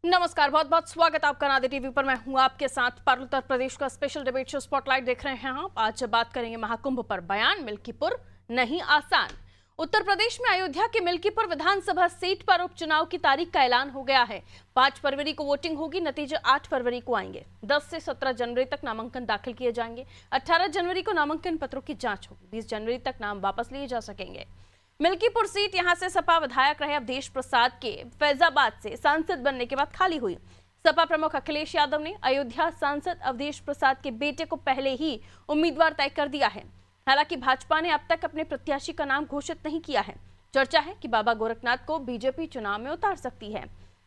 नमस्कार, बहुत बहुत स्वागत आपका नादे टीवी पर। मैं हूं आपके साथ पर। उत्तर प्रदेश का स्पेशल डिबेट शो स्पॉटलाइट देख रहे हैं आप। आज बात करेंगे महाकुंभ पर। बयान मिल्कीपुर नहीं आसान। उत्तर प्रदेश में अयोध्या के मिल्कीपुर विधानसभा सीट पर उपचुनाव की तारीख का ऐलान हो गया है। 5 फरवरी को वोटिंग होगी, नतीजे 8 फरवरी को आएंगे। 10 से 17 जनवरी तक नामांकन दाखिल किए जाएंगे। 18 जनवरी को नामांकन पत्रों की जांच होगी। 20 जनवरी तक नाम वापस लिए जा सकेंगे। मिल्कीपुर सीट यहां से सपा विधायक रहे अवधेश प्रसाद के फैजाबाद से सांसद बनने के बाद खाली हुई। सपा प्रमुख अखिलेश यादव ने अयोध्या सांसद अवधेश प्रसाद के बेटे को पहले ही उम्मीदवार तय कर दिया है। हालांकि भाजपा ने अब तक अपने प्रत्याशी का नाम घोषित नहीं किया है। चर्चा है कि बाबा गोरखनाथ को बीजेपी चुनाव में उतार सकती है।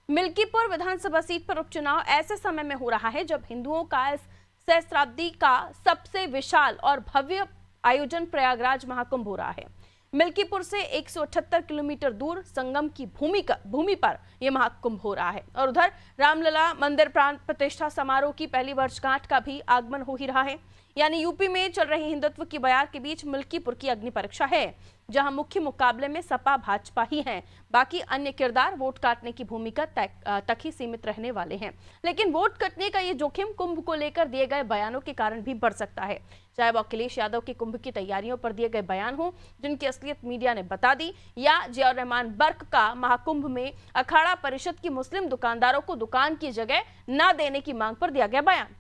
मिल्कीपुर विधानसभा सीट पर उपचुनाव ऐसे समय में हो रहा है जब हिंदुओं का इस सहस्त्राब्दी का सबसे विशाल और भव्य आयोजन प्रयागराज महाकुंभ हो रहा है। मिल्कीपुर से 178 किलोमीटर दूर संगम की भूमि पर यह महाकुंभ हो रहा है। और उधर रामलला मंदिर प्राण प्रतिष्ठा समारोह की पहली वर्षगांठ का भी आगमन हो ही रहा है। यानी यूपी में चल रही हिंदुत्व की बयार के बीच मिल्कीपुर की अग्नि परीक्षा है, जहां मुख्य मुकाबले में सपा भाजपा ही हैं। बाकी अन्य किरदार वोट काटने की भूमिका तक ही सीमित रहने वाले हैं। लेकिन वोट कटने का ये जोखिम कुंभ को लेकर दिए गए बयानों के कारण भी बढ़ सकता है। चाहे वो अखिलेश यादव के कुंभ की तैयारियों पर दिए गए बयान हो, जिनकी असलियत मीडिया ने बता दी, या जियाउर रहमान बर्क का महाकुंभ में अखाड़ा परिषद की मुस्लिम दुकानदारों को दुकान की जगह न देने की मांग पर दिया गया बयान,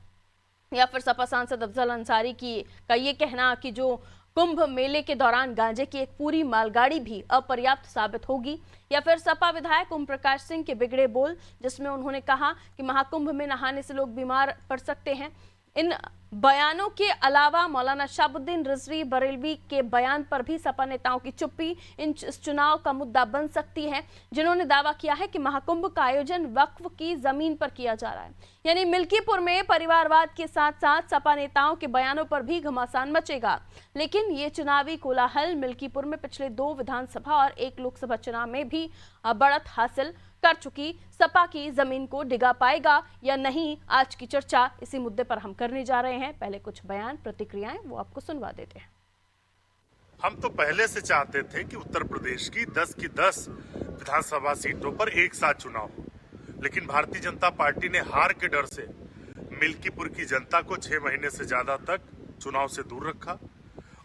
या फिर सपा सांसद अफजल अंसारी का ये कहना कि जो कुंभ मेले के दौरान गांजे की एक पूरी मालगाड़ी भी अपर्याप्त साबित होगी, या फिर सपा विधायक ओम प्रकाश सिंह के बिगड़े बोल जिसमें उन्होंने कहा कि महाकुंभ में नहाने से लोग बीमार पड़ सकते हैं। इन बयानों के अलावा मौलाना शहाबुद्दीन रिजवी बरेलवी के बयान पर भी सपा नेताओं की चुप्पी इस चुनाव का मुद्दा बन सकती है, जिन्होंने दावा किया है कि महाकुंभ का आयोजन वक्फ की जमीन पर किया जा रहा है। यानी मिल्कीपुर में परिवारवाद के साथ साथ सपा नेताओं के बयानों पर भी घमासान मचेगा। लेकिन ये चुनावी कोलाहल मिल्कीपुर में पिछले 2 विधानसभा और 1 लोकसभा चुनाव में भी बढ़त हासिल कर चुकी सपा की जमीन को डिगा पाएगा या नहीं, आज की चर्चा इसी मुद्दे पर हम करने जा रहे हैं। पहले कुछ बयान प्रतिक्रियाएं वो आपको सुनवा देते हैं। हम तो पहले से चाहते थे कि उत्तर प्रदेश की 10 की 10 विधानसभा सीटों पर एक साथ चुनाव हो, लेकिन भारतीय जनता पार्टी ने हार के डर से मिल्कीपुर की जनता को 6 महीने से ज्यादा तक चुनाव से दूर रखा।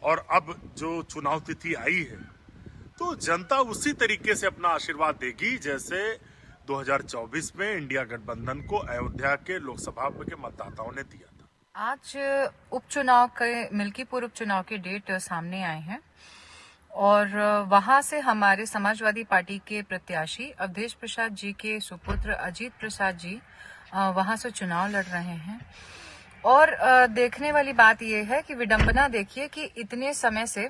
और अब जो चुनाव तिथि आई है तो जनता उसी तरीके से अपना आशीर्वाद देगी जैसे 2024 में इंडिया गठबंधन को अयोध्या के लोकसभा के मतदाताओं ने दिया था। आज उपचुनाव के मिल्कीपुर उपचुनाव के डेट सामने आए हैं और वहां से हमारे समाजवादी पार्टी के प्रत्याशी अवधेश प्रसाद जी के सुपुत्र अजीत प्रसाद जी वहां से चुनाव लड़ रहे हैं। और देखने वाली बात यह है कि विडंबना देखिए कि इतने समय से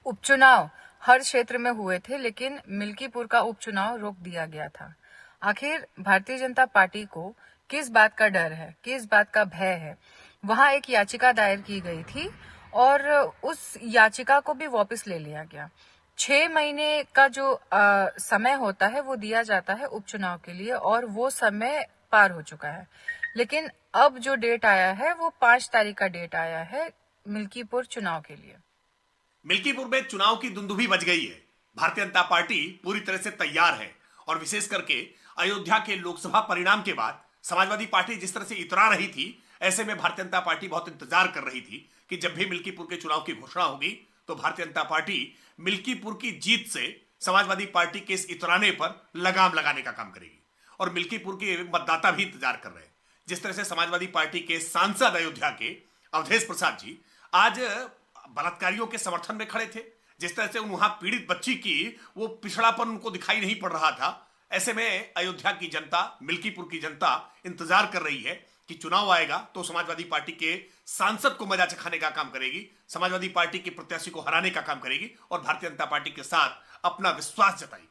उपचुनाव हर क्षेत्र में हुए थे, लेकिन मिल्कीपुर का उपचुनाव रोक दिया गया था। आखिर भारतीय जनता पार्टी को किस बात का डर है, किस बात का भय है? वहां एक याचिका दायर की गई थी और उस याचिका को भी वापस ले लिया गया। 6 महीने का जो समय होता है वो दिया जाता है उपचुनाव के लिए, और वो समय पार हो चुका है। लेकिन अब जो डेट आया है वो 5 तारीख का डेट आया है मिल्कीपुर चुनाव के लिए। मिल्कीपुर में चुनाव की दुंदुभी बज गई है। भारतीय जनता पार्टी पूरी तरह से तैयार है और विशेष करके अयोध्या के लोकसभा परिणाम के बाद समाजवादी पार्टी जिस तरह से इतरा रही थी, ऐसे में भारतीय जनता पार्टी बहुत इंतजार कर रही थी कि जब भी मिल्कीपुर के चुनाव की घोषणा होगी तो भारतीय जनता पार्टी मिल्कीपुर की जीत से समाजवादी पार्टी के इस इतराने पर लगाम लगाने का काम करेगी। और मिल्कीपुर के मतदाता भी इंतजार कर रहे हैं। जिस तरह से समाजवादी पार्टी के सांसद अयोध्या के अवधेश प्रसाद जी आज बलात्कारियों के समर्थन में खड़े थे, जिस तरह से वहां पीड़ित बच्ची की वो पिछड़ापन उनको दिखाई नहीं पड़ रहा था, ऐसे में अयोध्या की जनता, मिल्कीपुर की जनता इंतजार कर रही है कि चुनाव आएगा तो समाजवादी पार्टी के सांसद को मजा चखाने का काम करेगी, समाजवादी पार्टी के प्रत्याशी को हराने का काम करेगी और भारतीय जनता पार्टी के साथ अपना विश्वास जताएगी।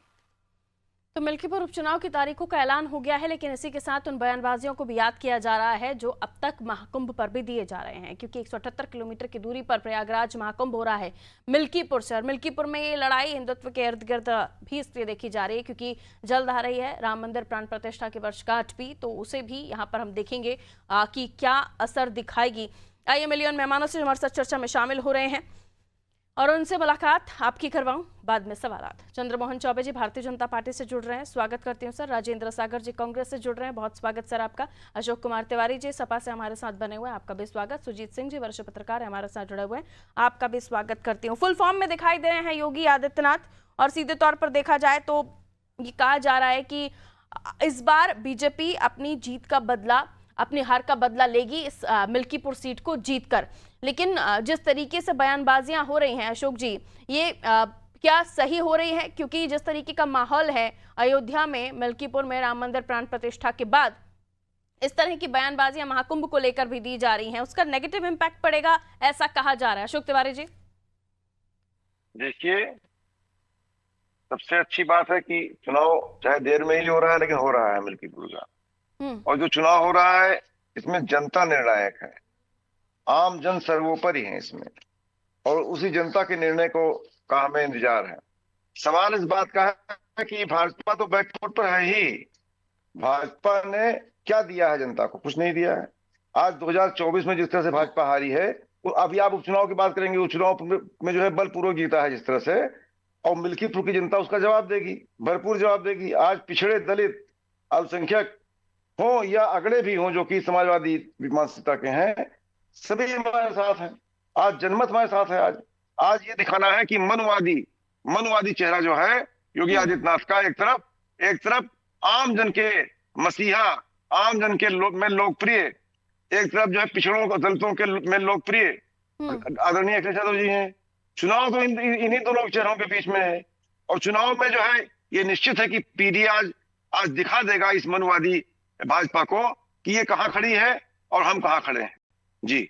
तो मिल्कीपुर उपचुनाव की तारीखों का ऐलान हो गया है, लेकिन इसी के साथ उन बयानबाजियों को भी याद किया जा रहा है जो अब तक महाकुंभ पर भी दिए जा रहे हैं, क्योंकि 178 किलोमीटर की दूरी पर प्रयागराज महाकुंभ हो रहा है मिल्कीपुर से। और मिल्कीपुर में ये लड़ाई हिंदुत्व के इर्द गिर्द भी इसलिए देखी जा रही है क्योंकि जल्द आ रही है राम मंदिर प्राण प्रतिष्ठा की वर्षगांठ भी, तो उसे भी यहाँ पर हम देखेंगे कि क्या असर दिखाएगी। आइए मिलियन मेहमानों से हमारे साथ चर्चा में शामिल हो रहे हैं। और उनसे मुलाकात आपकी करवाऊं, बाद में सवालात। चंद्रमोहन चौबे जी भारतीय जनता पार्टी से जुड़ रहे हैं, स्वागत करती हूं सर। राजेंद्र सागर जी कांग्रेस से जुड़ रहे हैं, बहुत स्वागत सर आपका। अशोक कुमार तिवारी जी सपा से हमारे साथ बने हुए हैं, आपका भी स्वागत। सुजीत सिंह जी वरिष्ठ पत्रकार है, हमारे साथ जुड़े हुए हैं, आपका भी स्वागत करती हूँ। फुल फॉर्म में दिखाई दे रहे हैं योगी आदित्यनाथ, और सीधे तौर पर देखा जाए तो ये कहा जा रहा है कि इस बार बीजेपी अपनी जीत का बदला, अपनी हार का बदला लेगी इस मिल्कीपुर सीट को जीतकर। लेकिन जिस तरीके से बयानबाजियां हो रही हैं अशोक जी, ये क्या सही हो रही है? क्योंकि जिस तरीके का माहौल है अयोध्या में, मिल्कीपुर में राम मंदिर प्राण प्रतिष्ठा के बाद इस तरह की बयानबाजियां महाकुंभ को लेकर भी दी जा रही हैं, उसका नेगेटिव इम्पैक्ट पड़ेगा ऐसा कहा जा रहा है। अशोक तिवारी जी, देखिए, सबसे अच्छी बात है कि चुनाव चाहे देर में ही हो रहा है, लेकिन हो रहा है मिल्कीपुर का। और जो चुनाव हो रहा है इसमें जनता निर्णायक है, आम जन सर्वोपरि है इसमें, और उसी जनता के निर्णय का हमें इंतजार है। सवाल इस बात का है कि भाजपा तो बैकफुट पर है ही। भाजपा ने क्या दिया है जनता को? कुछ नहीं दिया है। आज 2024 में जिस तरह से भाजपा हारी है, अभी आप उपचुनाव की बात करेंगे, उपचुनाव में जो है बलपूर्वक जीता है जिस तरह से, और मिल्कीपुर की जनता उसका जवाब देगी, भरपूर जवाब देगी। आज पिछड़े, दलित, अल्पसंख्यक हो या अगड़े भी हों जो कि समाजवादी मानसिकता के हैं, सभी हमारे साथ हैं। आज जनमत हमारे साथ है। आज ये दिखाना है कि मनुवादी चेहरा जो है योगी आदित्यनाथ का, एक तरफ आम जन के मसीहा, आम जन के में लोकप्रिय, एक तरफ जो है पिछड़ों को, दलितों के में लोकप्रिय आदरणीय अखिलेश यादव जी हैं। चुनाव तो इन्हीं दोनों चेहरों के बीच में है, और चुनाव में जो है ये निश्चित है कि पीडी आज दिखा देगा इस मनुवादी भाजपा को कि ये कहां खड़ी है और हम कहां खड़े हैं। जी,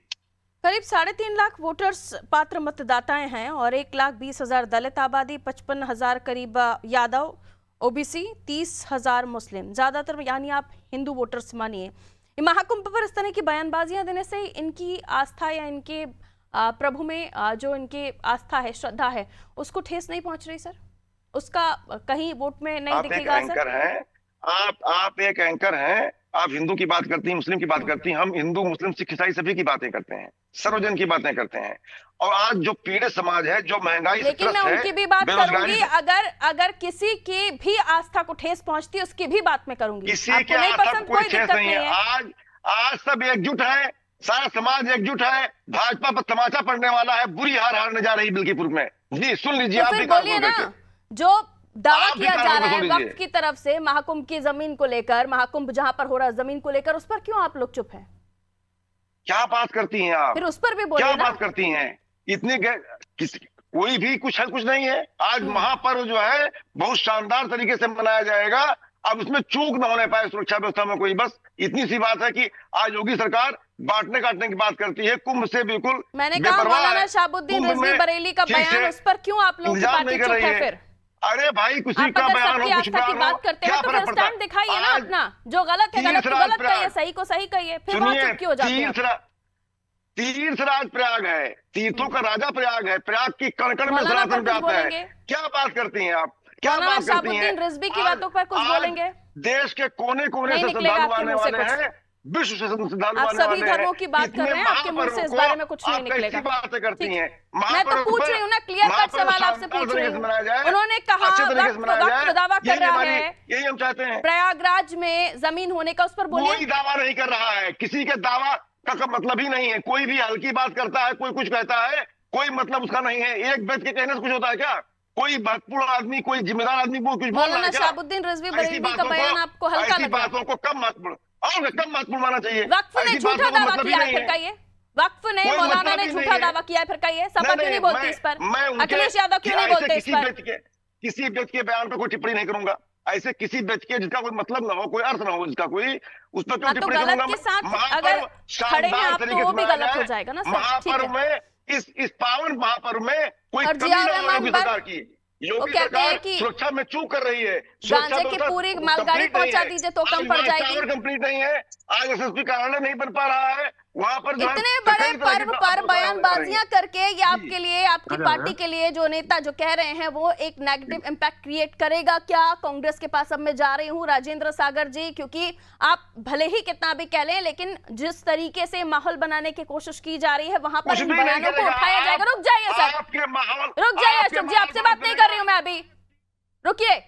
करीब 3.5 लाख वोटर्स पात्र मतदाताएं हैं और 1,20,000 दलित आबादी, 55,000 करीब यादव, ओबीसी, 30,000 मुस्लिम, ज्यादातर यानी आप हिंदू वोटर्स मानिए। महाकुंभ पर इस तरह की बयानबाजियां देने से इनकी आस्था या इनके प्रभु में जो इनकी आस्था है, श्रद्धा है, उसको ठेस नहीं पहुंच रही सर? उसका कहीं वोट में नहीं दिखेगा सर? आप एक एंकर हैं। आप हिंदू की बात करती हैं, मुस्लिम की बात करती हैं, हम हिंदू, मुस्लिम, सिख, ईसाई सभी की बातें करते हैं, सर्वजन की बातें करते हैं। और आज जो पीड़ित समाज है, जो महंगाई, लेकिन मैं उनकी भी बात करूंगी, अगर किसी की भी आस्था को ठेस पहुंचती है उसकी भी बात मैं करूंगी। किसी की आस्था को कोई ठेस नहीं है। आज सब एकजुट है, सारा समाज एकजुट है। भाजपा पर तमाचा पड़ने वाला है, बुरी हार हारने जा रही मिल्कीपुर में। जी सुन लीजिए, तो आप फिर बोलिए ना, जो दावा किया जा रहा है वक्फ की तरफ से महाकुंभ की जमीन को लेकर, महाकुंभ जहां पर हो रहा है जमीन को लेकर, उस पर क्यों आप लोग चुप हैं? क्या बात करती हैं आप? फिर उस पर भी बोलिए क्या ना। बात करती हैं? इतने कोई भी कुछ नहीं है। आज महापर्व जो है बहुत शानदार तरीके से मनाया जाएगा। अब उसमें चूक न होने पाए सुरक्षा व्यवस्था में कोई, बस इतनी सी बात है कि आज योगी सरकार बांटने काटने की बात करती है, कुंभ से बिल्कुल मैंने कहा मौलाना शहाबुद्दीन रिजवी बरेली का बयान, उस पर क्यों आप लोग की पार्टी चुप है? फिर अरे भाई, किसी का बयान हो, कुछ की बात करते हैं तो फिर स्टैंड दिखाइए ना अपना। जो गलत है गलत को गलत कहिए, सही को सही कहिए, फिर वहां चुप क्यों हो जाते हैं? तीर्थराज प्रयाग है, तीर्थों का राजा प्रयाग है, प्रयाग की कण-कण में सनातन व्याप्त है। क्या बात करती हैं आप? क्या बात करती हैं? रिजवी की बातों पर कुछ बोलेंगे? देश के कोने-कोने से श्रद्धालु आने वाले हैं, विश्व से श्रद्धालु आने वाले हैं। सभी धर्मों की बात कर रहे हैं, आपके मुंह से इस बारे में कुछ नहीं निकलेगा। बातें करती हैं। मैं तो पूछ रही हूँ ना, क्लियर कट सवाल आपसे पूछ रही हूँ। उन्होंने कहा वक्त दावा कर रहा है, यही हम चाहते हैं। प्रयागराज में जमीन होने का, उस पर बोलिए। कोई दावा नहीं कर रहा है, किसी के दावा का मतलब ही नहीं है। कोई भी हल्की बात करता है, कोई कुछ कहता है, कोई मतलब उसका नहीं है। एक व्यक्ति के कहने से कुछ होता है क्या? कोई महत्वपूर्ण आदमी, कोई जिम्मेदार आदमी वो कुछ बोल रहा है क्या? शहाबुद्दीन रिजवी बरेली का बयान आपको हल्का लगा? बातों को कम महत्वपूर्ण माना चाहिए। वक्फ ने झूठा दावा किया है, फिर कहिए। वक्फ ने, मौलाना ने झूठा दावा किया है, फिर कहिए। सपा क्यों नहीं बोलती इस पर? अखिलेश यादव क्यों नहीं बोलते इस पर? किसी व्यक्ति के बयान पर कोई टिप्पणी नहीं करूंगा। ऐसे किसी व्यक्ति के जिसका कोई मतलब ना हो, कोई अर्थ ना हो, जिसका कोई, उस पर क्यों टिप्पणी करूंगा? के साथ अगर खड़े हैं आप तो वो भी गलत हो जाएगा ना सर। महापर्व में, इस पावन महापर्व में कोई कमी ना हो योगी सरकार की। योगी सरकार सुरक्षा में चूक कर रही है। गांजे की पूरी मालगाड़ी पहुंचा दीजिए तो कम पड़ जाएगी। कंप्लीट नहीं है। आज एसएसपी कार्यालय नहीं बन पा रहा है, वहां पर जो है इतने तो बड़े कई तरह की पर्व पर बातें बयानबाजियां करके ये आपके लिए, आपकी अच्छा, पार्टी के लिए जो नेता जो कह रहे हैं वो एक नेगेटिव इम्पैक्ट क्रिएट करेगा क्या? कांग्रेस के पास अब मैं जा रही हूं राजेंद्र सागर जी, क्योंकि आप भले ही कितना भी कह लें, लेकिन जिस तरीके से माहौल बनाने की कोशिश की जा रही है वहां पर कुछ इन भी नहीं बयानों को करेगा। उठाया जाएगा। रुक जाइए सर, आपके माहौल, रुक जाइए आपके अशोक जी, आपसे माहौल बात नहीं कर रही हूं मैं अभी, रुकिए।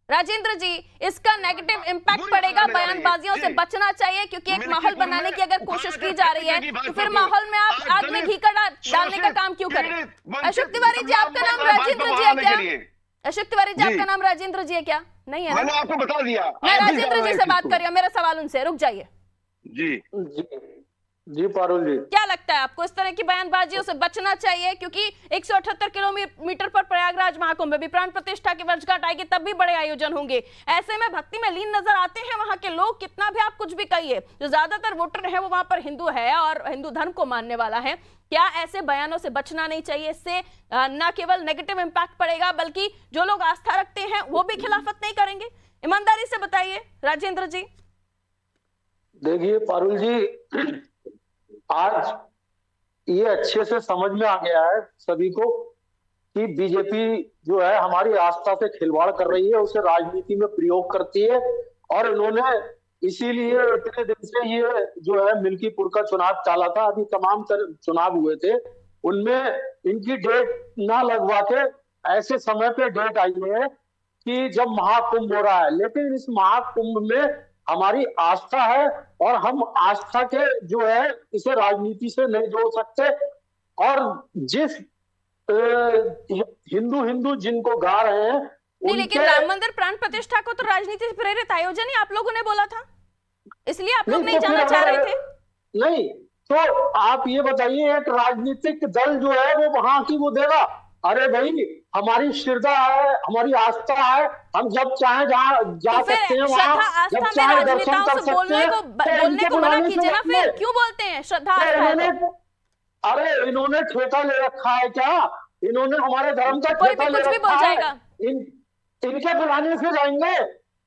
राजेंद्र जी, इसका नेगेटिव इम्पैक्ट बुरी पड़ेगा, बात नहीं आ रही है। बयानबाजियों से जी। बचना चाहिए, क्योंकि एक माहौल मिल्कीपुर बनाने में की अगर कोशिश की जा रही है की बात तो फिर करूं। माहौल में आप आज आग में दलित, घी का डालने का शोषित, काम क्यों करें? पीड़ित, वंचित अशोक तिवारी जी, आपका नाम तमाम राजेंद्र बात जी है को क्या? बढ़ाने के लिए। अशोक तिवारी जी, जी। आपका नाम राजेंद्र जी है क्या? नहीं है ना? मैंने आपको बता दिया। मैं आप भी राजेंद्र जान जी रहे से हैं बात इसको। कर रही हूँ, मेरा सवाल उनसे, रुक जाइए। जी जी पारुल जी, क्या लगता है आपको, इस तरह की बयानबाजियों से बचना चाहिए? क्योंकि 178 किलोमीटर पर प्रयागराज महाकुंभ में भी प्राण प्रतिष्ठा की वर्षगांठ आएगी, तब भी बड़े आयोजन होंगे। ऐसे में भक्ति में लीन नजर आते हैं वहां के लोग, कितना भी आप कुछ भी कहिए, जो ज्यादातर वोटर है वो वहां पर हिंदू है और हिंदू धर्म को मानने वाला है। क्या ऐसे बयानों से बचना नहीं चाहिए? इससे न केवल नेगेटिव इम्पैक्ट पड़ेगा, बल्कि जो लोग आस्था रखते हैं वो भी खिलाफत नहीं करेंगे। ईमानदारी से बताइए राजेंद्र जी। देखिए पारुल जी, आज ये अच्छे से समझ में आ गया है सभी को कि बीजेपी जो है हमारी आस्था से खिलवाड़ कर रही है, उसे राजनीति में प्रयोग करती है। और इन्होंने इसीलिए इतने दिन से ये जो है मिल्कीपुर का चुनाव चाला था। अभी तमाम चुनाव हुए थे, उनमें इनकी डेट ना लगवा के ऐसे समय पे डेट आई है कि जब महाकुंभ हो रहा है। लेकिन इस महाकुंभ में हमारी आस्था है और हम आस्था के जो है इसे राजनीति से नहीं जोड़ सकते। और जिस हिंदू जिनको गा रहे हैं नहीं, लेकिन राम मंदिर प्राण प्रतिष्ठा को तो राजनीति से प्रेरित आयोजन ही आप लोगों ने बोला था, इसलिए आप लोग नहीं तो जाना फिर चाह रहे थे। नहीं तो आप ये बताइए, एक राजनीतिक दल जो है वो वहां की वो देगा? अरे भाई, हमारी श्रद्धा है, हमारी आस्था है, हम जब चाहे जहाँ जा तो फिर सकते हैं, श्रद्धा वहाँ आस्था जब में चाहे दर्शन राजनेताओं कर से सकते हैं। बोलने को मना कीजिए ना, फिर क्यों बोलते हैं श्रद्धा आस्था है तो? अरे इन्होंने ठेका ले रखा है क्या? इन्होंने हमारे धर्म का कोई ठेका भी ले कुछ भी बोल रखा है। जाएगा। इनके बुलाने से जाएंगे?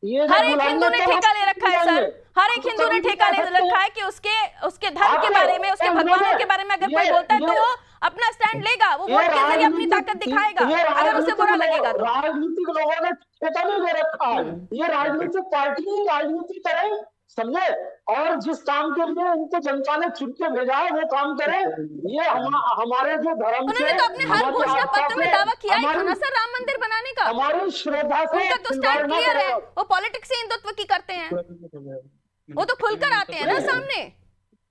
ये हर एक हिंदू ने ठेका ले रखा है सर, हर एक हिंदू ने ठेका ले रखा है कि उसके धर्म के बारे में, उसके भगवानों के बारे में अगर कोई बोलता है तो वो अपना स्टैंड लेगा, वो वोट के जरिए अपनी ताकत दिखाएगा अगर उसे बुरा लगेगा तो। राजनीतिक लोगों ने ठेका नहीं ले रखा है, ये राजनीतिक पार्टी राजनीति करे, समझे? और जिस काम के लिए इनको जनता ने चुन के भेजा है वो काम करे। ये हमारे जो धर्म उन्होंने तो अपने हर घोषणा पत्र में दावा किया ही था ना सर राम मंदिर बनाने का। हमारी श्रद्धा से उनका तो स्टैंड क्लियर है, वो पॉलिटिक्स से हिंदुत्व की करते हैं, वो तो खुलकर आते हैं ना सामने।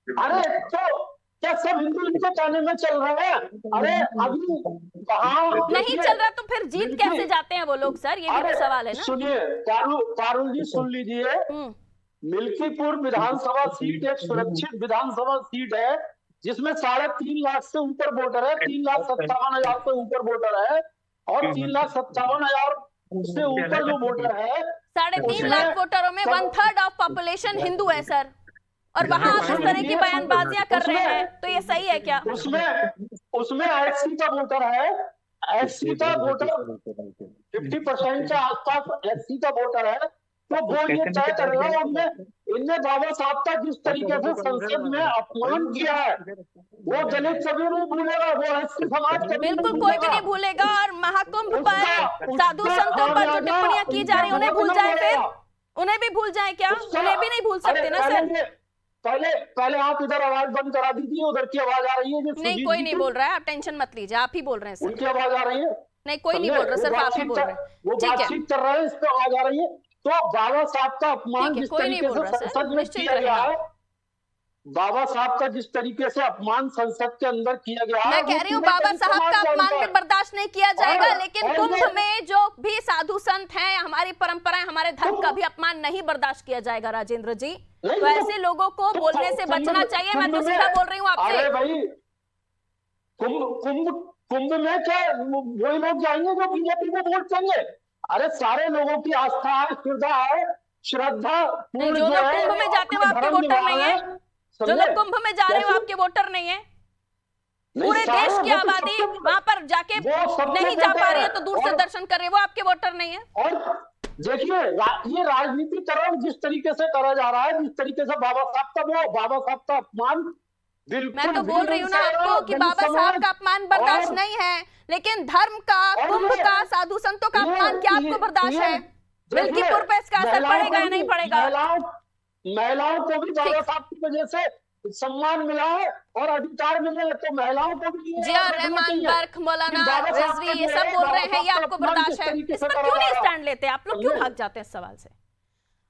अरे तो क्या सब हिंदू इनके कहने में चल रहे हैं? अरे अभी नहीं चल रहा तो फिर जीत कैसे जाते हैं वो लोग सर, ये भी तो सवाल है ना। सुनिए पारुल जी, सुन लीजिए। मिल्कीपुर विधानसभा सीट एक सुरक्षित विधानसभा सीट है जिसमें 3.5 लाख से ऊपर वोटर है, 3,57,000 से ऊपर वोटर है। और 3,57,000 से ऊपर जो वोटर है, 3.5 लाख वोटरों में 1/3 ऑफ पॉपुलेशन हिंदू है सर, और वहां आप इस तरह की बयानबाजियां कर रहे हैं तो ये सही है क्या? उसमें एससी का वोटर है, एससी का वोटर 50% के आसपास एससी का वोटर है। तो वो ये तय करेगा। इनने बाबा साहब का जिस तरीके से संसद में अपमान किया है वो दलित कभी नहीं भूलेगा, वो एससी समाज बिल्कुल कोई भी नहीं भूलेगा। और महाकुंभ पर साधु संतों पर जो टिप्पणियां की जा रही है उन्हें भूल जाए, फिर उन्हें भी भूल जाए क्या? उन्हें भी नहीं भूल सकते ना सर। पहले आप इधर आवाज बंद करा दीजिए, उधर की आवाज आ रही है। नहीं कोई नहीं बोल रहा है, आप टेंशन मत लीजिए, आप ही बोल रहे हैं सर। उनकी आवाज आ रही है? नहीं कोई नहीं बोल रहा, सिर्फ आप ही बोल रहे हैं। वो बातचीत कर रहे हैं, इस पे आवाज आ रही है। तो बाबा साहब का अपमान जिस तरीके से संसद में किया गया है, बाबा साहब का जिस तरीके से अपमान संसद के अंदर किया गया है, मैं कह रही हूँ बाबा साहब का अपमान भी बर्दाश्त नहीं किया जाएगा, लेकिन कुंभ में जो भी साधु संत हैं, हमारी परंपराएं, हमारे धर्म का भी अपमान नहीं बर्दाश्त किया जाएगा राजेंद्र जी। तो ऐसे लोगों को बोलने से बचना चाहिए, मैं तो सीधा बोल रही हूँ आपसे। अरे भाई, कुंभ में क्या वही लोग जाएंगे जो बीजेपी को वोट देंगे? अरे सारे लोगों की आस्था है, श्रद्धा नहीं, जो लोग कुंभ में जाते हैं वो आपके वोटर नहीं है, जो लोग कुंभ में जा रहे हो आपके वोटर नहीं है। पूरे देश की आबादी वहां पर जाके नहीं जा पा रही है तो दूर से दर्शन कर रहे हैं, वो आपके वोटर नहीं है। और देखिए ये राजनीतिकरण जिस तरीके से करा जा रहा है, जिस तरीके से बाबा साहब का अपमान मैं तो बोल रही हूँ ना आपको कि बाबा साहब का अपमान बर्दाश्त नहीं है, लेकिन धर्म का, कुंभ का, साधु संतों का अपमान क्या आपको बर्दाश्त है? मिल्कीपुर पे इसका असर पड़ेगा या नहीं पड़ेगा? महिलाओं को भी बाबा साहब की वजह से सम्मान मिला है और अधिकार मिले हैं, तो महिलाओं को भी जिया रहमान, बर्क, मौलाना रिजवी ये सब बोल रहे हैं, ये आपको बर्दाश्त है? इस पर क्यों नहीं स्टैंड लेते आप लोग? क्यों भाग जाते हैं इस सवाल से?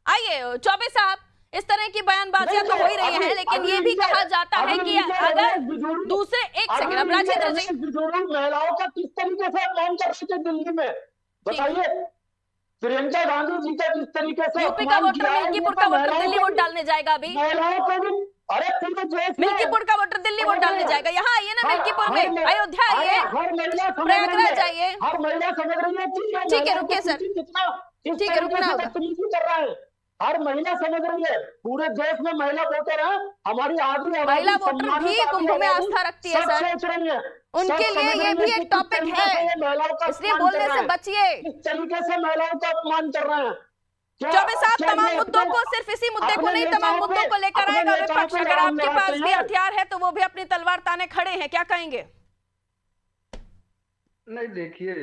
आइए चौबे साहब, इस तरह की बयानबाजियां तो हो ही रही हैं, लेकिन ये भी कहा जाता है कि अगर दूसरे, एक सेकंड, अब राजेंद्र जी, महिलाओं का किस तरीके से अपमान कर सके दिल्ली में, बताइए। प्रियंका गांधी जी का किस तरीके से यूपी का वोटर मिल्कीपुर का वोटर दिल्ली वोट डालने जाएगा अभी? महिलाओं को भी, अरे पूरे देश में मिल्कीपुर का वोटर दिल्ली वोट डालने जाएगा। यहाँ आइए ना, मिल्कीपुर में, अयोध्या आइए, हर महिला प्रयागराज आइए। हर महिला समझ रही है, ठीक है, रुकिए सर, ठीक है, रुकना होगा। कर रहा है, हर महिला समझ रही है, पूरे देश में महिला वोटर है, हमारी आदमी महिला वोटर भी कुंभ में आस्था रखती है सर, सोच रही है, उनके लिए ये भी एक टॉपिक है, इसलिए बोलने से बचिए। इस तरीके से महिलाओं का अपमान कर रहे हैं। चौबे साहब, तमाम मुद्दों को, सिर्फ इसी मुद्दे को नहीं, तमाम मुद्दों को लेकर आएगा विपक्ष। अगर आपके पास भी हथियार है तो वो भी अपनी तलवार ताने खड़े हैं, क्या कहेंगे? नहीं, देखिए,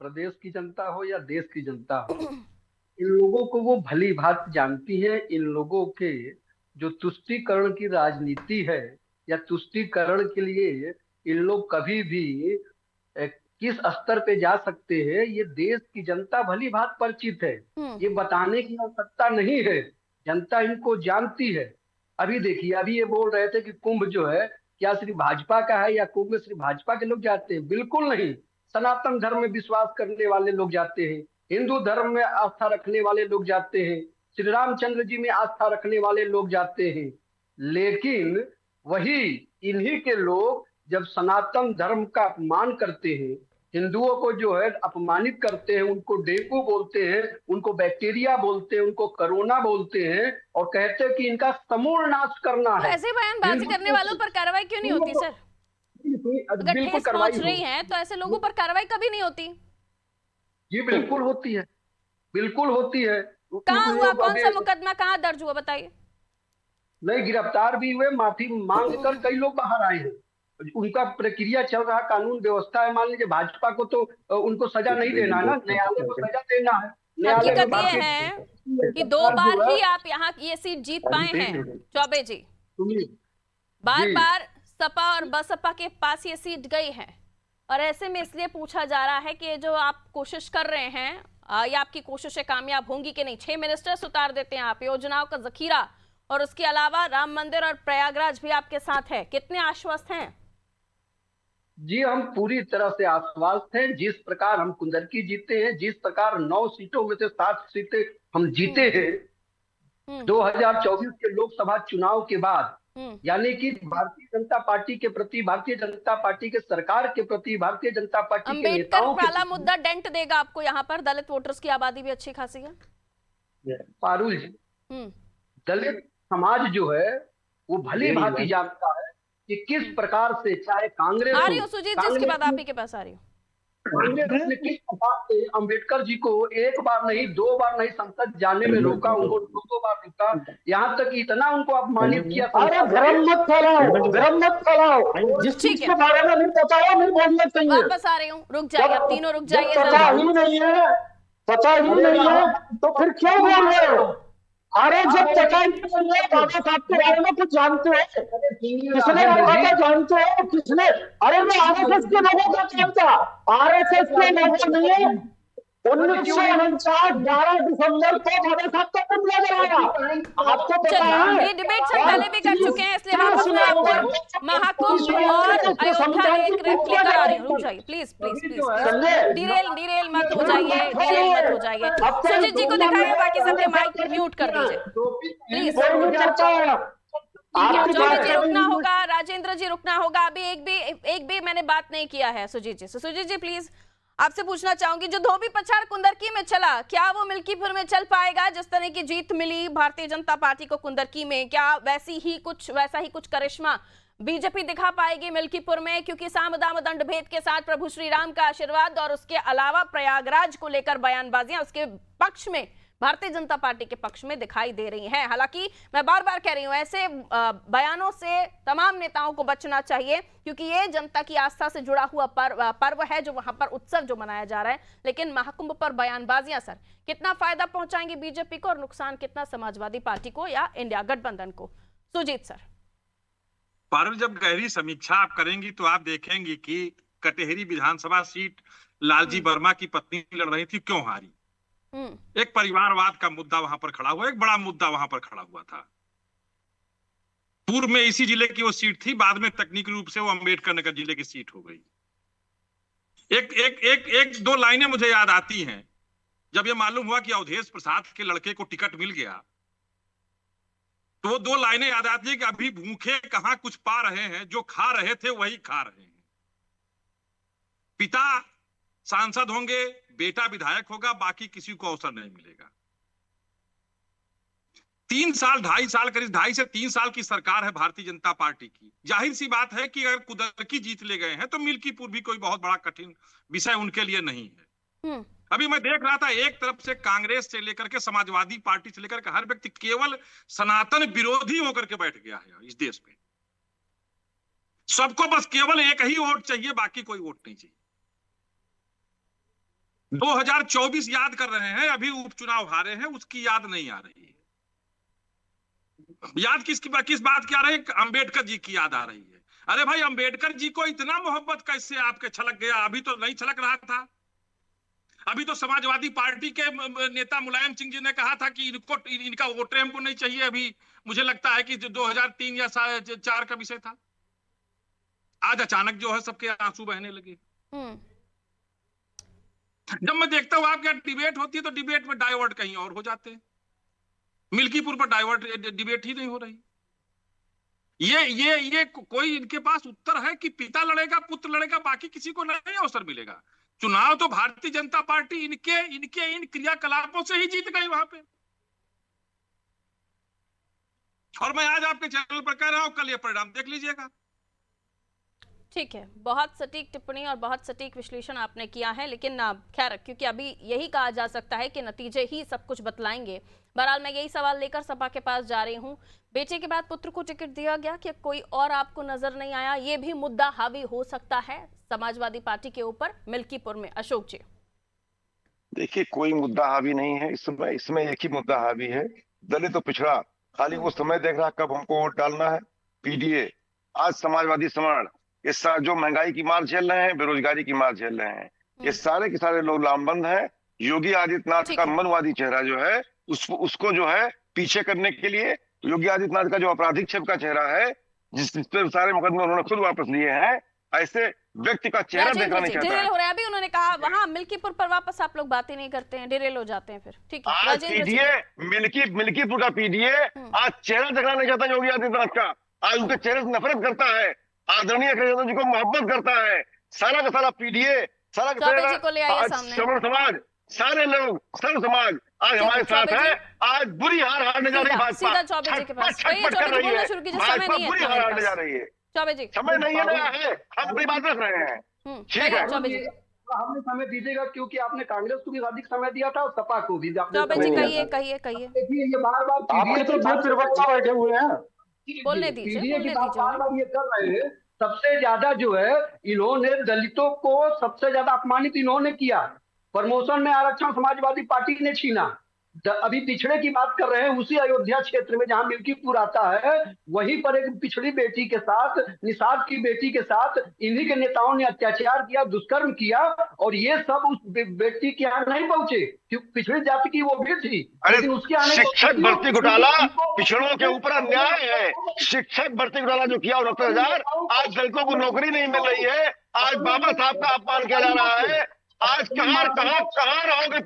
प्रदेश की जनता हो या देश की जनता हो, इन लोगों को वो भली भांति जानती है। इन लोगों के जो तुष्टीकरण की राजनीति है या तुष्टीकरण के लिए इन लोग कभी भी किस स्तर पे जा सकते हैं, ये देश की जनता भली भांति परिचित है। ये बताने की आवश्यकता नहीं है, जनता इनको जानती है। अभी देखिए, अभी ये बोल रहे थे कि कुंभ जो है क्या सिर्फ भाजपा का है या कुंभ में सिर्फ भाजपा के लोग जाते हैं? बिल्कुल नहीं, सनातन धर्म में विश्वास करने वाले लोग जाते हैं, हिंदू धर्म में आस्था रखने वाले लोग जाते हैं, श्री रामचंद्र जी में आस्था रखने वाले लोग जाते हैं। लेकिन वही इन्हीं के लोग जब सनातन धर्म का अपमान करते हैं, हिंदुओं को जो है अपमानित करते हैं, उनको डेंगू बोलते हैं, उनको बैक्टीरिया बोलते हैं, उनको कोरोना बोलते हैं और कहते हैं कि इनका समूल नाश करना है। ऐसे बयानबाजी करने वालों पर कार्रवाई क्यों नहीं होती सर? अगर ठेस पहुंच रही है तो ऐसे लोगों पर कार्रवाई कभी नहीं होती? जी बिल्कुल होती है, बिल्कुल होती है। कहाँ हुआ, कौन सा मुकदमा कहाँ दर्ज हुआ, बताइए? नहीं, गिरफ्तार भी हुए, माफी मांग कर कई लोग बाहर आए हैं, उनका प्रक्रिया चल रहा, कानून व्यवस्था है। मान लीजिए भाजपा को तो उनको सजा नहीं देना है ना, न्यायालय को सजा देना है। हकीकत ये है कि 2 बार ही आप यहाँ ये सीट जीत पाए हैं चौबे जी, बार बार सपा और बसपा के पास ये सीट गई है, और ऐसे में इसलिए पूछा जा रहा है कि जो आप कोशिश कर रहे हैं, या आपकी कोशिशें कामयाब होंगी कि नहीं? 6 मिनिस्टर्स उतार देते हैं आप, योजनाओं का जखीरा, और उसके अलावा राम मंदिर और प्रयागराज भी आपके साथ है, कितने आश्वस्त हैं? जी, हम पूरी तरह से आश्वस्त हैं। जिस प्रकार हम कुंदरकी जीते हैं, जिस प्रकार 9 सीटों में से 7 सीटें हम जीते हैं 2024 के लोकसभा चुनाव के बाद, यानी कि भारतीय जनता पार्टी के प्रति, भारतीय जनता पार्टी के सरकार के प्रति, भारतीय जनता पार्टी के नेताओं के वाला मुद्दा डेंट देगा आपको यहाँ पर? दलित वोटर्स की आबादी भी अच्छी खासी है पारुल जी। दलित समाज जो है वो भली भांति जानता है कि किस प्रकार से, चाहे कांग्रेस आ रही हो सुजीत जी, इसके बाद आप ही के पास आ रही हूँ, कांग्रेस ने किस प्रकार से अम्बेडकर जी को 1 बार नहीं 2 बार नहीं संसद जाने में रोका, उनको 2 बार रोका, यहाँ तक इतना उनको अपमानित किया। अरे भ्रम मत फैलाओ, भ्रम मत फैलाओ, जिस चीज के बारे में नहीं पता है नहीं बोलना चाहिए। वापस आ रही हूँ, रुक जाइए, आप तीनों रुक जाइए। पता ही नहीं है, पता ही नहीं है तो फिर क्यों बोल रहे हो? अरे जब पता ही नहीं है, बाबा साहब के बारे में कुछ जानते हो? किसने रखा था जानते हो? किसने? अरे मैं आरएसएस के लोगों का जानता, आरएसएस के लोगों ने 1949 12 दिसंबर को बाबा साहब का कुंभ लगाया, आपको पता है? ये डिबेट हम पहले भी कर चुके हैं, इसलिए वापस मैं आपको महाकुंभ और अयोध्या एक लेकर आ रही हूँ। रुक जाइए प्लीज प्लीज प्लीज, डिरेल मत हो जाइए, डिरेल मत हो जाइए। सुजीत जी को दिखाइए, बाकी सबके माइक म्यूट कर दीजिए प्लीज। चौबे जी रुकना होगा, राजेंद्र जी रुकना होगा, अभी एक भी मैंने बात नहीं किया है सुजीत जी से। सुजीत जी प्लीज, आपसे पूछना चाहूंगी, जो धोबी पछाड़ कुंदरकी में चला, क्या वो मिल्कीपुर में चल पाएगा? जिस तरह की जीत मिली भारतीय जनता पार्टी को कुंदरकी में, क्या वैसा ही कुछ करिश्मा बीजेपी दिखा पाएगी मिल्कीपुर में, क्योंकि सामदाम दंड भेद के साथ प्रभु श्री राम का आशीर्वाद और उसके अलावा प्रयागराज को लेकर बयानबाजियां उसके पक्ष में, भारतीय जनता पार्टी के पक्ष में दिखाई दे रही हैं। हालांकि मैं बार बार कह रही हूं, ऐसे बयानों से तमाम नेताओं को बचना चाहिए, क्योंकि ये जनता की आस्था से जुड़ा हुआ पर्व है, जो वहां पर उत्सव जो मनाया जा रहा है। लेकिन महाकुंभ पर बयानबाजियां सर कितना फायदा पहुंचाएंगी बीजेपी को और नुकसान कितना समाजवादी पार्टी को या इंडिया गठबंधन को? सुजीत सर। पारुल, जब गहरी समीक्षा आप करेंगी तो आप देखेंगी कि कटेहरी विधानसभा सीट लालजी वर्मा की पत्नी लड़ रही थी, क्यों हारी? एक परिवारवाद का मुद्दा वहां पर खड़ा हुआ, एक बड़ा मुद्दा वहां पर खड़ा हुआ था। पूर्व में इसी जिले की वो सीट थी, बाद में तकनीकी रूप से वो अंबेडकर नगर जिले की सीट हो गई। एक दो लाइनें मुझे याद आती हैं। जब ये मालूम हुआ कि अवधेश प्रसाद के लड़के को टिकट मिल गया, तो वो दो लाइनें याद आती है कि अभी भूखे कहां कुछ पा रहे हैं, जो खा रहे थे वही खा रहे हैं। पिता सांसद होंगे, बेटा विधायक होगा, बाकी किसी को अवसर नहीं मिलेगा। 3 साल 2.5 साल, करीब 2.5 से 3 साल की सरकार है भारतीय जनता पार्टी की। जाहिर सी बात है कि अगर कुदरती जीत ले गए हैं तो मिल्कीपुर भी कोई बहुत बड़ा कठिन विषय उनके लिए नहीं है। अभी मैं देख रहा था, एक तरफ से कांग्रेस से लेकर के समाजवादी पार्टी से लेकर के हर व्यक्ति केवल सनातन विरोधी होकर के बैठ गया है इस देश में। सबको बस केवल एक ही वोट चाहिए, बाकी कोई वोट नहीं चाहिए। 2024 याद कर रहे हैं, अभी उपचुनाव हारे हैं, उसकी याद नहीं आ रही है। याद किस बात की आ रही है? अंबेडकर जी की याद आ रही है। अरे भाई, अंबेडकर जी को इतना मोहब्बत कैसे आपके छलक गया? अभी तो नहीं छलक रहा था। अभी तो समाजवादी पार्टी के नेता मुलायम सिंह जी ने कहा था कि इनका वोट हमको नहीं चाहिए। अभी मुझे लगता है कि 2003 या 4 का विषय था। आज अचानक जो है सबके आंसू बहने लगे। जब मैं देखता हूं आपके डिबेट होती है तो डिबेट में डाइवर्ट कहीं और हो जाते हैं। मिल्कीपुर पर डाइवर्ट डिबेट ही नहीं हो रही। ये कोई इनके पास उत्तर है कि पिता लड़ेगा, पुत्र लड़ेगा, बाकी किसी को नहीं अवसर मिलेगा? चुनाव तो भारतीय जनता पार्टी इनके इन क्रियाकलापों से ही जीत गई वहां पे। और मैं आज आपके चैनल पर कह रहा हूं, कल ये परिणाम देख लीजिएगा। ठीक है, बहुत सटीक टिप्पणी और बहुत सटीक विश्लेषण आपने किया है, लेकिन खैर, क्योंकि अभी यही कहा जा सकता है कि नतीजे ही सब कुछ बतलाएंगे। बहरहाल मैं यही सवाल लेकर सभा के पास जा रही हूँ। बेटे के बाद पुत्र को टिकट दिया गया, कि कोई और आपको नजर नहीं आया? ये भी मुद्दा हावी हो सकता है समाजवादी पार्टी के ऊपर मिल्कीपुर में। अशोक जी। देखिए, कोई मुद्दा हावी नहीं है इसमें एक ही मुद्दा हावी है, दलित और पिछड़ा। खाली वो समय देख रहा कब हमको वोट डालना है। पीडीए, आज समाजवादी समाज, इस जो महंगाई की मार झेल रहे हैं, बेरोजगारी की मार झेल रहे हैं, ये सारे के सारे लोग लामबंद हैं। योगी आदित्यनाथ का मनवादी चेहरा जो है उसको जो है पीछे करने के लिए, योगी आदित्यनाथ का जो आपराधिक छवि का चेहरा है, जिस पर सारे मुकदमे उन्होंने खुद वापस लिए हैं, ऐसे व्यक्ति का चेहरा देखना नहीं चाहता है। हो रहा है। अभी उन्होंने कहा वहां मिल्कीपुर पर वापस आप लोग बातें नहीं करते हैं, डिरेल हो जाते हैं फिर। ठीक है, आज पीडीए मिल्कीपुर का पीडीए आज चेहरा देखना नहीं चाहता योगी आदित्यनाथ का। आज उनके चेहरे से नफरत करता है, आदरणीय अखिलेश जी को मोहब्बत करता है। सारा का सारा पीडीए, सारा श्रवण समाज, सारे लोग, सर्व समाज आज हमारे साथ है। आज बुरी हार हारने जा रही है भाजपा, छटपट कर रही है भाजपा, बुरी हार हारने जा रही है। समय नहीं है, नया है, हम अपनी बात रख रहे हैं। ठीक है, हमने समय दीजिएगा, क्योंकि आपने कांग्रेस को भी अधिक समय दिया था और सपा को भी। कहिए। ये बार-बार बैठे हुए हैं, बोलने दीजिए। बार-बार ये कर रहे हैं। सबसे ज्यादा जो है, इन्होंने दलितों को सबसे ज्यादा अपमानित इन्होंने किया। प्रमोशन में आरक्षण समाजवादी पार्टी ने छीना। अभी पिछड़े की बात कर रहे हैं, उसी अयोध्या क्षेत्र में जहां मिल्कीपुर आता है, वहीं पर एक पिछड़ी बेटी के साथ, निषाद की बेटी के साथ इन्हीं के नेताओं ने अत्याचार किया, दुष्कर्म किया, और ये सब उस बेटी के यहाँ नहीं पहुंचे क्योंकि पिछड़ी जाति की वो भी थी। लेकिन उसके आने शिक्षक भर्ती घोटाला पिछड़ों के ऊपर अन्याय है। शिक्षक भर्ती घोटाला जो किया 69,000, आज दलितों को नौकरी नहीं मिल रही है। आज बाबा साहब का अपमान किया जा रहा है। आज कहाँ रहोगे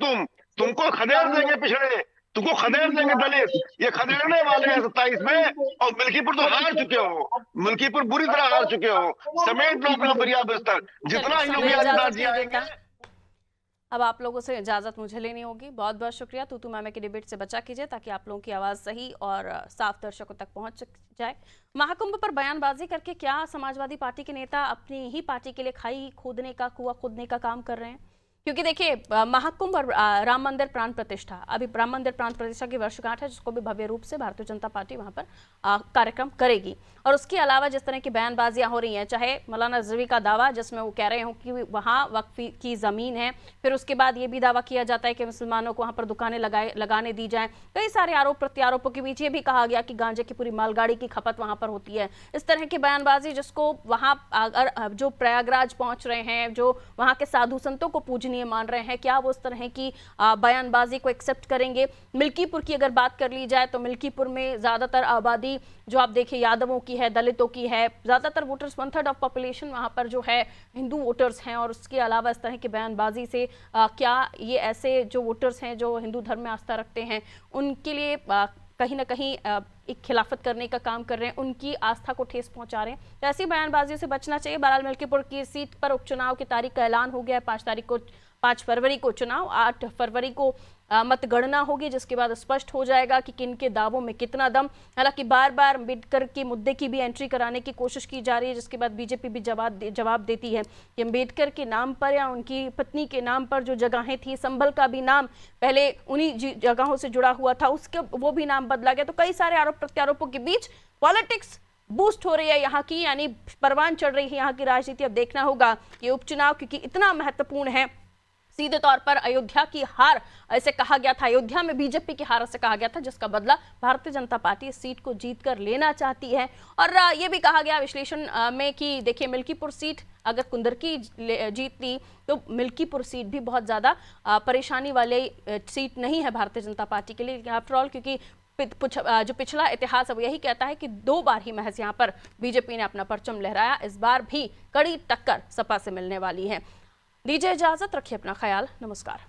तुमको खदेड़ देंगे पिछड़े, तुमको खदेड़ देंगे दलित, ये खदेड़ने वाले हैं 27 में। और मिल्कीपुर तो हार चुके हो, मिल्कीपुर बुरी तरह हार चुके हो, समेत लो अपना बरिया बिस्तर, जितना ही योगी आदित्यनाथ जी आएंगे। अब आप लोगों से इजाजत मुझे लेनी होगी। बहुत बहुत शुक्रिया। तूतू मैमे की डिबेट से बचा कीजिए ताकि आप लोगों की आवाज़ सही और साफ दर्शकों तक पहुंच जाए। महाकुंभ पर बयानबाजी करके क्या समाजवादी पार्टी के नेता अपनी ही पार्टी के लिए खाई खोदने का, कुआं खोदने का काम कर रहे हैं? क्योंकि देखिए, महाकुंभ और राम मंदिर प्राण प्रतिष्ठा, अभी राम मंदिर प्राण प्रतिष्ठा की वर्षगांठ है, जिसको भी भव्य रूप से भारतीय जनता पार्टी वहां पर कार्यक्रम करेगी। और उसके अलावा जिस तरह की बयानबाजियां हो रही हैं, चाहे मौलाना रिजवी का दावा जिसमें वो कह रहे हो कि वहाँ वक्फ की ज़मीन है, फिर उसके बाद ये भी दावा किया जाता है कि मुसलमानों को वहाँ पर दुकानें लगाने दी जाएं। कई सारे आरोप प्रत्यारोपों के बीच ये भी कहा गया कि गांजे की पूरी मालगाड़ी की खपत वहाँ पर होती है। इस तरह की बयानबाजी जिसको वहाँ अगर जो प्रयागराज पहुँच रहे हैं, जो वहाँ के साधु संतों को पूजनीय मान रहे हैं, क्या वो इस तरह की बयानबाजी को एक्सेप्ट करेंगे? मिल्कीपुर की अगर बात कर ली जाए तो मिल्कीपुर में ज़्यादातर आबादी जो आप देखिए यादवों की है, दलितों की है, ज़्यादातर वोटर्स 1/3 ऑफ पॉपुलेशन वहाँ पर जो है हिंदू वोटर्स हैं। और उसके अलावा इस तरह की बयानबाजी से क्या ये ऐसे जो वोटर्स हैं जो हिंदू धर्म में आस्था रखते हैं उनके लिए कहीं ना कहीं एक खिलाफत करने का काम कर रहे हैं, उनकी आस्था को ठेस पहुंचा रहे हैं? तो ऐसी बयानबाजियों से बचना चाहिए। बहरहाल मिल्कीपुर की सीट पर उपचुनाव की तारीख का ऐलान हो गया है। 5 फरवरी को चुनाव, 8 फरवरी को मतगणना होगी, जिसके बाद स्पष्ट हो जाएगा कि किन के दावों में कितना दम। हालांकि बार बार अम्बेडकर के मुद्दे की भी एंट्री कराने की कोशिश की जा रही है, जिसके बाद बीजेपी भी जवाब देती है कि अम्बेडकर के नाम पर या उनकी पत्नी के नाम पर जो जगहें थी, संभल का भी नाम पहले उन्हीं जगहों से जुड़ा हुआ था, उसके वो भी नाम बदला गया। तो कई सारे आरोप प्रत्यारोपों के बीच पॉलिटिक्स बूस्ट हो रही है यहाँ की, यानी परवान चढ़ रही है यहाँ की राजनीति। अब देखना होगा ये उपचुनाव क्योंकि इतना महत्वपूर्ण है। सीधे तौर पर अयोध्या की हार ऐसे कहा गया था, अयोध्या में बीजेपी की हार ऐसे कहा गया था, जिसका बदला भारतीय जनता पार्टी इस सीट को जीतकर लेना चाहती है। और ये भी कहा गया विश्लेषण में कि देखिए मिल्कीपुर सीट अगर कुंदरकी जीतती तो मिल्कीपुर सीट भी बहुत ज्यादा परेशानी वाली सीट नहीं है भारतीय जनता पार्टी के लिए, आफ्टरऑल, क्योंकि जो पिछला इतिहास है वो यही कहता है कि 2 बार ही महज यहाँ पर बीजेपी ने अपना परचम लहराया। इस बार भी कड़ी टक्कर सपा से मिलने वाली है। दीजिए इजाजत, रखिए अपना ख्याल, नमस्कार।